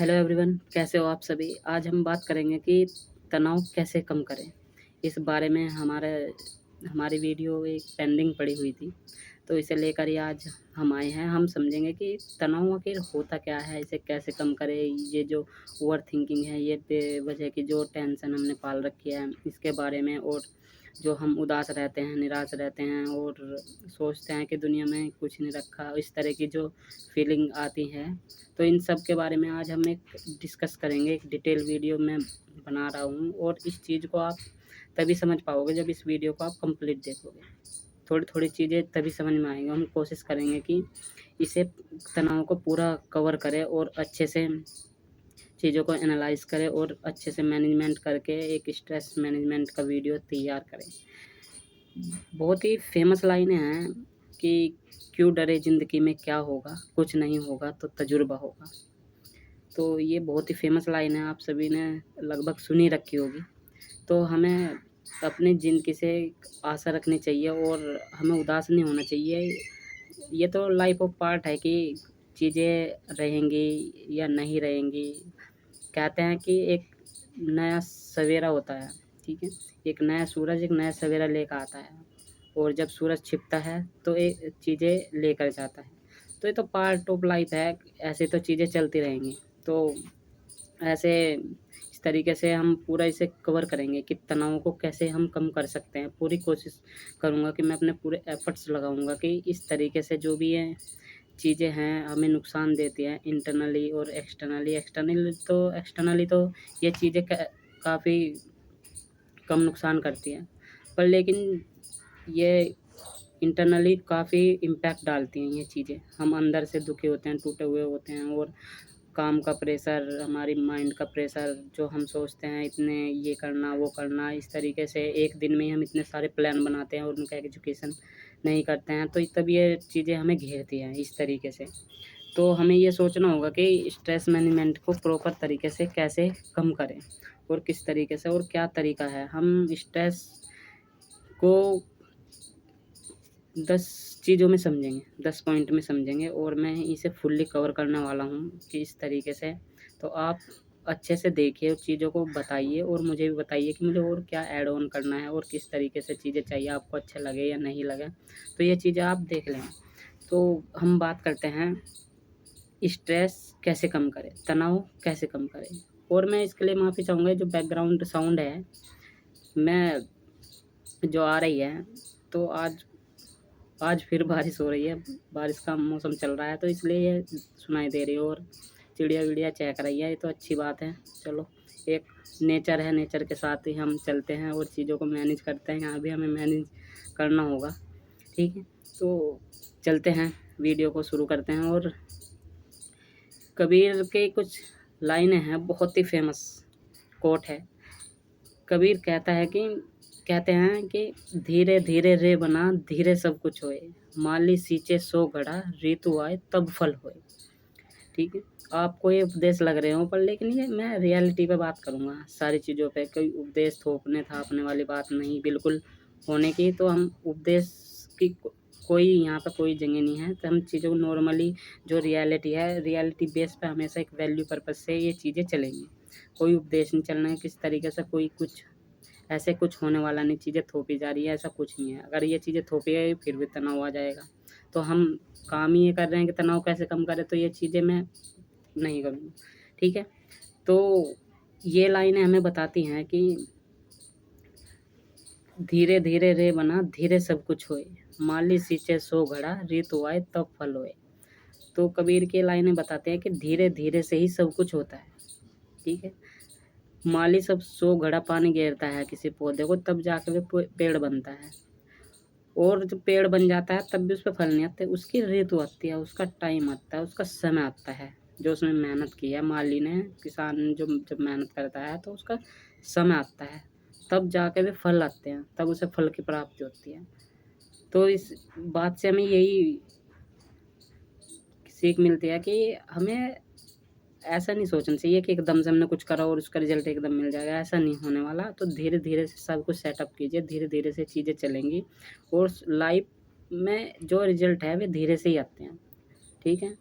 Hello everyone, कैसे हो आप सभी। आज हम बात करेंगे कि तनाव कैसे कम करें। इस बारे में हमारी वीडियो एक पेंडिंग पड़ी हुई थी, तो इसे लेकर ही आज हम आए हैं। हम समझेंगे कि तनाव आखिर होता क्या है, इसे कैसे कम करें। ये जो ओवर थिंकिंग है, ये बेवजह की जो टेंशन हमने पाल रखी है, इसके बारे में। और जो हम उदास रहते हैं, निराश रहते हैं और सोचते हैं कि दुनिया में कुछ नहीं रखा, इस तरह की जो फीलिंग आती है, तो इन सब के बारे में आज हम एक डिस्कस करेंगे। एक डिटेल वीडियो मैं बना रहा हूँ और इस चीज़ को आप तभी समझ पाओगे जब इस वीडियो को आप कंप्लीट देखोगे। थोड़ी थोड़ी चीज़ें तभी समझ में आएंगी। हम कोशिश करेंगे कि इसे तनाव को पूरा कवर करें और अच्छे से चीज़ों को एनालाइज करें और अच्छे से मैनेजमेंट करके एक स्ट्रेस मैनेजमेंट का वीडियो तैयार करें। बहुत ही फेमस लाइनें हैं कि क्यों डरे, ज़िंदगी में क्या होगा, कुछ नहीं होगा तो तजुर्बा होगा। तो ये बहुत ही फेमस लाइन है, आप सभी ने लगभग सुनी रखी होगी। तो हमें अपनी ज़िंदगी से आशा रखनी चाहिए और हमें उदास नहीं होना चाहिए। ये तो लाइफ ऑफ पार्ट है कि चीज़ें रहेंगी या नहीं रहेंगी। कहते हैं कि एक नया सवेरा होता है, ठीक है। एक नया सूरज एक नया सवेरा लेकर आता है और जब सूरज छिपता है तो ये चीज़ें लेकर जाता है। तो ये तो पार्ट ऑफ लाइफ है, ऐसे तो चीज़ें चलती रहेंगी। तो ऐसे इस तरीके से हम पूरा इसे कवर करेंगे कि तनाव को कैसे हम कम कर सकते हैं। पूरी कोशिश करूँगा कि मैं अपने पूरे एफ़र्ट्स लगाऊँगा कि इस तरीके से जो भी ये चीज़ें हैं हमें नुकसान देती हैं इंटरनली और एक्सटर्नली। एक्सटर्नली तो ये चीज़ें काफ़ी कम नुकसान करती हैं, पर लेकिन ये इंटरनली काफ़ी इम्पैक्ट डालती हैं ये चीज़ें। हम अंदर से दुखी होते हैं, टूटे हुए होते हैं और काम का प्रेशर, हमारी माइंड का प्रेशर, जो हम सोचते हैं इतने ये करना वो करना, इस तरीके से एक दिन में ही हम इतने सारे प्लान बनाते हैं और उनका एग्जीक्यूशन नहीं करते हैं, तो तब ये चीज़ें हमें घेरती हैं इस तरीके से। तो हमें ये सोचना होगा कि स्ट्रेस मैनेजमेंट को प्रॉपर तरीके से कैसे कम करें और किस तरीके से और क्या तरीका है। हम स्ट्रेस को 10 चीज़ों में समझेंगे, 10 पॉइंट में समझेंगे और मैं इसे फुल्ली कवर करने वाला हूँ कि इस तरीके से। तो आप अच्छे से देखिए, उस चीज़ों को बताइए और मुझे भी बताइए कि मुझे और क्या ऐड ऑन करना है और किस तरीके से चीज़ें चाहिए, आपको अच्छा लगे या नहीं लगे। तो ये चीज़ें आप देख लें। तो हम बात करते हैं स्ट्रेस कैसे कम करें, तनाव कैसे कम करें। और मैं इसके लिए माफ़ी चाहूँगा, जो बैकग्राउंड साउंड है मैं जो आ रही है, तो आज आज फिर बारिश हो रही है, बारिश का मौसम चल रहा है, तो इसलिए ये सुनाई दे रही है और चिड़िया-विड़िया चहक रही है, ये तो अच्छी बात है। चलो, एक नेचर है, नेचर के साथ ही हम चलते हैं और चीज़ों को मैनेज करते हैं। यहाँ भी हमें मैनेज करना होगा, ठीक है। तो चलते हैं, वीडियो को शुरू करते हैं। और कबीर के कुछ लाइनें हैं, बहुत ही फेमस कोट है। कबीर कहते हैं कि धीरे धीरे रे बना, धीरे सब कुछ होए, माली सींचे सो घड़ा, ऋतु आए तब फल होए। ठीक है, आपको ये उपदेश लग रहे हो, पर लेकिन ये मैं रियलिटी पे बात करूँगा सारी चीज़ों पे। कोई उपदेश थोपने थापने वाली बात नहीं, बिल्कुल होने की। तो हम उपदेश की कोई यहाँ पे कोई जगह नहीं है। तो हम चीज़ों को नॉर्मली, जो रियलिटी है, रियलिटी बेस पे हमेशा एक वैल्यू पर्पज़ से ये चीज़ें चलेंगी। कोई उपदेश नहीं चलना है किस तरीके से, कोई कुछ ऐसे कुछ होने वाला नहीं। चीज़ें थोपी जा रही है, ऐसा कुछ नहीं है। अगर ये चीज़ें थोपी गई फिर भी तनाव आ जाएगा। तो हम काम ही ये कर रहे हैं कि तनाव कैसे कम करें, तो ये चीज़ें मैं नहीं करूँगा, ठीक है। तो ये लाइनें हमें बताती हैं कि धीरे धीरे रे बना, धीरे सब कुछ होए, माली सींचे सो घड़ा, ऋतु आए तब फल होए। तो कबीर की लाइनें बताते हैं कि धीरे धीरे से ही सब कुछ होता है, ठीक है। माली सब 100 घड़ा पानी घेरता है किसी पौधे को, तब जाके वो पेड़ बनता है। और जब पेड़ बन जाता है तब भी उस पे फल नहीं आते, उसकी ऋतु आती है, उसका टाइम आता है, उसका समय आता है। जो उसमें मेहनत की है माली ने, किसान ने, जो जब मेहनत करता है तो उसका समय आता है, तब जाके भी फल आते हैं, तब उसे फल की प्राप्ति होती है। तो इस बात से हमें यही सीख मिलती है कि हमें ऐसा नहीं सोचना चाहिए कि एकदम से हमने कुछ करा और उसका रिजल्ट एकदम मिल जाएगा, ऐसा नहीं होने वाला। तो धीरे धीरे से सब कुछ सेटअप कीजिए, धीरे धीरे से चीज़ें चलेंगी और लाइफ में जो रिजल्ट है वे धीरे से ही आते हैं, ठीक है।